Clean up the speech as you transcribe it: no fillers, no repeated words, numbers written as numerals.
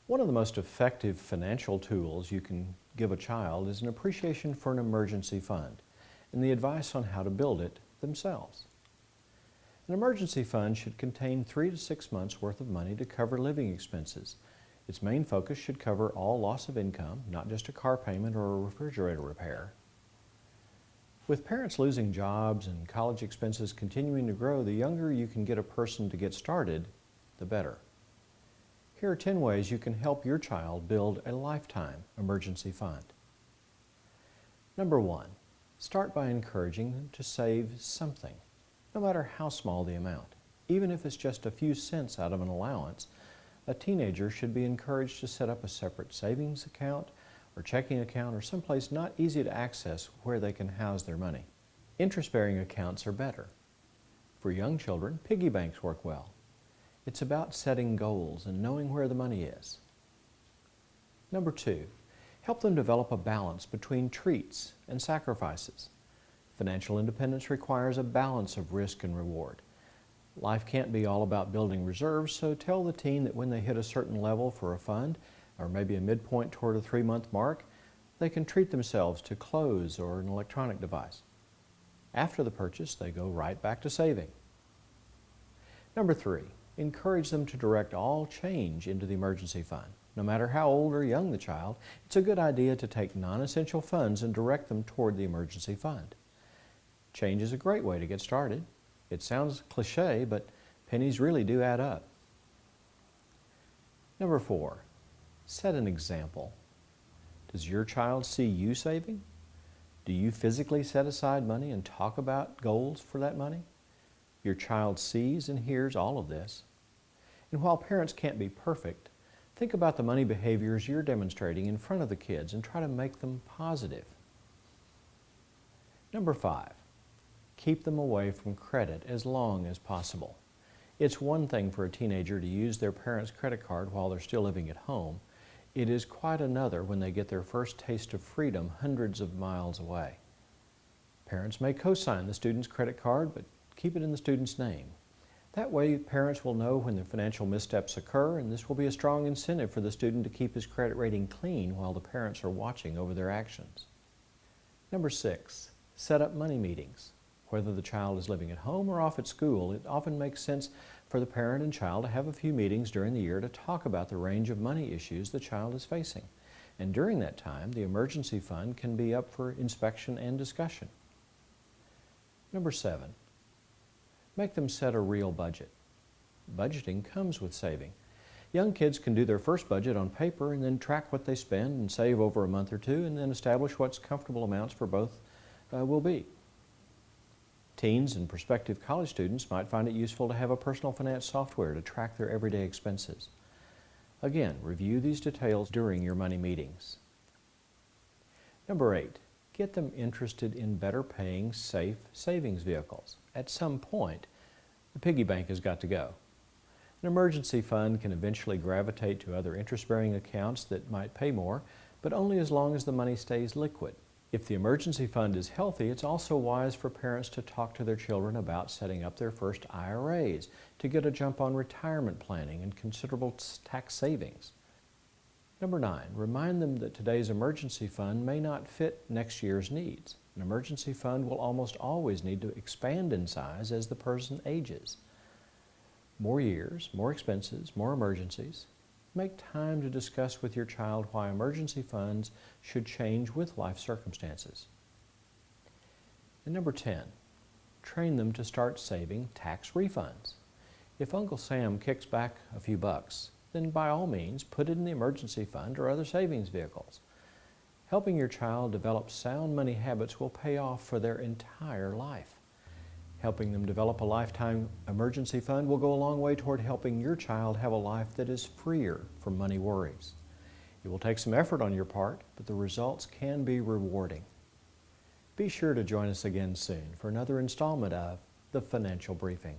One of the most effective financial tools you can give a child is an appreciation for an emergency fund and the advice on how to build it themselves. An emergency fund should contain 3 to 6 months worth of money to cover living expenses. Its main focus should cover all loss of income, not just a car payment or a refrigerator repair. With parents losing jobs and college expenses continuing to grow, the younger you can get a person to get started, the better. Here are 10 ways you can help your child build a lifetime emergency fund. Number 1, start by encouraging them to save something, no matter how small the amount. Even if it's just a few cents out of an allowance, a teenager should be encouraged to set up a separate savings account or checking account or someplace not easy to access where they can house their money. Interest-bearing accounts are better. For young children, piggy banks work well. It's about setting goals and knowing where the money is. Number 2, help them develop a balance between treats and sacrifices. Financial independence requires a balance of risk and reward. Life can't be all about building reserves, so tell the teen that when they hit a certain level for a fund, or maybe a midpoint toward a 3-month mark, they can treat themselves to clothes or an electronic device. After the purchase, they go right back to saving. Number 3, encourage them to direct all change into the emergency fund. No matter how old or young the child, it's a good idea to take non-essential funds and direct them toward the emergency fund. Change is a great way to get started. It sounds cliche, but pennies really do add up. Number 4, set an example. Does your child see you saving? Do you physically set aside money and talk about goals for that money? Your child sees and hears all of this. And while parents can't be perfect, think about the money behaviors you're demonstrating in front of the kids and try to make them positive. Number 5, keep them away from credit as long as possible. It's one thing for a teenager to use their parents' credit card while they're still living at home. It is quite another when they get their first taste of freedom hundreds of miles away. Parents may co-sign the student's credit card, but keep it in the student's name. That way, parents will know when the financial missteps occur, and this will be a strong incentive for the student to keep his credit rating clean while the parents are watching over their actions. Number 6, set up money meetings. Whether the child is living at home or off at school, it often makes sense for the parent and child to have a few meetings during the year to talk about the range of money issues the child is facing. And during that time, the emergency fund can be up for inspection and discussion. Number 7, make them set a real budget. Budgeting comes with saving. Young kids can do their first budget on paper and then track what they spend and save over a month or two and then establish what comfortable amounts for both will be. Teens and prospective college students might find it useful to have a personal finance software to track their everyday expenses. Again, review these details during your money meetings. Number 8, get them interested in better paying, safe savings vehicles. At some point, the piggy bank has got to go. An emergency fund can eventually gravitate to other interest-bearing accounts that might pay more, but only as long as the money stays liquid. If the emergency fund is healthy, it's also wise for parents to talk to their children about setting up their first IRAs to get a jump on retirement planning and considerable tax savings. Number 9, remind them that today's emergency fund may not fit next year's needs. An emergency fund will almost always need to expand in size as the person ages. More years, more expenses, more emergencies. Make time to discuss with your child why emergency funds should change with life circumstances. And number 10, train them to start saving tax refunds. If Uncle Sam kicks back a few bucks, then by all means put it in the emergency fund or other savings vehicles. Helping your child develop sound money habits will pay off for their entire life. Helping them develop a lifetime emergency fund will go a long way toward helping your child have a life that is freer from money worries. It will take some effort on your part, but the results can be rewarding. Be sure to join us again soon for another installment of The Financial Briefing.